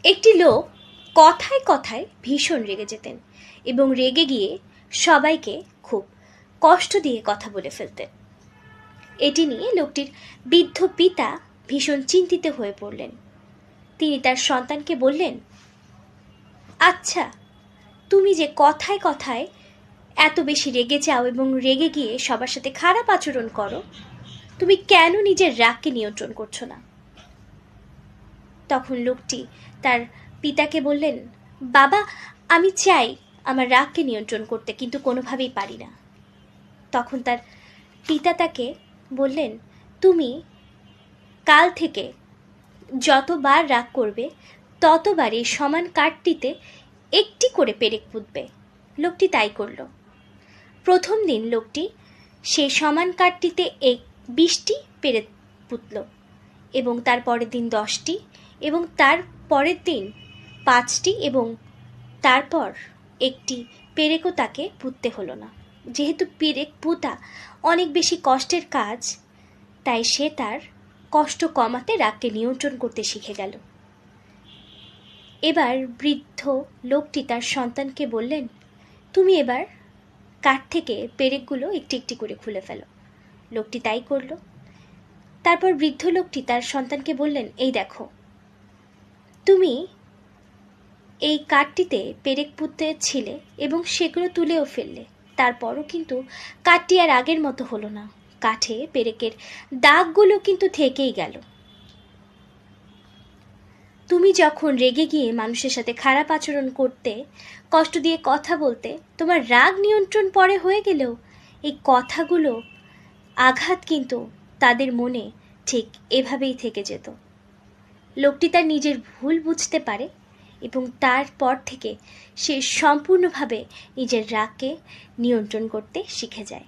একটি লোক কথায় কথায় ভীষণ রেগে যেতেন এবং রেগে গিয়ে সবাইকে খুব কষ্ট দিয়ে কথা বলে ফেলতেন। এটি নিয়ে লোকটির বৃদ্ধ পিতা ভীষণ চিন্তিত হয়ে পড়লেন। তিনি তার সন্তানকে বললেন, আচ্ছা, তুমি যে কথায় কথায় এত বেশি রেগে যাও এবং রেগে গিয়ে সবার সাথে খারাপ আচরণ করো, তুমি কেন নিজের রাগকে নিয়ন্ত্রণ করছো না? তখন লোকটি তার পিতাকে বললেন, বাবা, আমি চাই আমার রাগকে নিয়ন্ত্রণ করতে, কিন্তু কোনোভাবেই পারি না। তখন তার পিতা তাকে বললেন, তুমি কাল থেকে যতবার রাগ করবে ততবারই সমান কাঠটিতে একটি করে পেরেক পুঁতবে। লোকটি তাই করল। প্রথম দিন লোকটি সেই সমান কাঠটিতে 20টি পেরেক পুঁতল এবং তার পরের দিন 10টি এবং তার পরের দিন 5টি এবং তারপর একটি পেরেকও তাকে পুঁততে হলো না। যেহেতু পেরেক পুঁতা অনেক বেশি কষ্টের কাজ, তাই সে তার কষ্ট কমাতে রাগকে নিয়ন্ত্রণ করতে শিখে গেল। এবার বৃদ্ধ লোকটি তার সন্তানকে বললেন, তুমি এবার কাঠ থেকে পেরেকগুলো একটি একটি করে খুলে ফেলো। লোকটি তাই করল। তারপর বৃদ্ধ লোকটি তার সন্তানকে বললেন, এই দেখো, তুমি এই কাঠটিতে পেরেক পুঁতেছিলে এবং সেগুলো তুলেও ফেললে, তারপরও কিন্তু কাঠটি আর আগের মতো হলো না। কাঠে পেরেকের দাগগুলো কিন্তু থেকেই গেল। তুমি যখন রেগে গিয়ে মানুষের সাথে খারাপ আচরণ করতে, কষ্ট দিয়ে কথা বলতে, তোমার রাগ নিয়ন্ত্রণ পরে হয়ে গেলেও এই কথাগুলো আঘাত কিন্তু তাদের মনে ঠিক এভাবেই থেকে যেত। লোকটি তার নিজের ভুল বুঝতে পারে এবং তারপর থেকে সে সম্পূর্ণভাবে নিজের রাগকে নিয়ন্ত্রণ করতে শিখে যায়।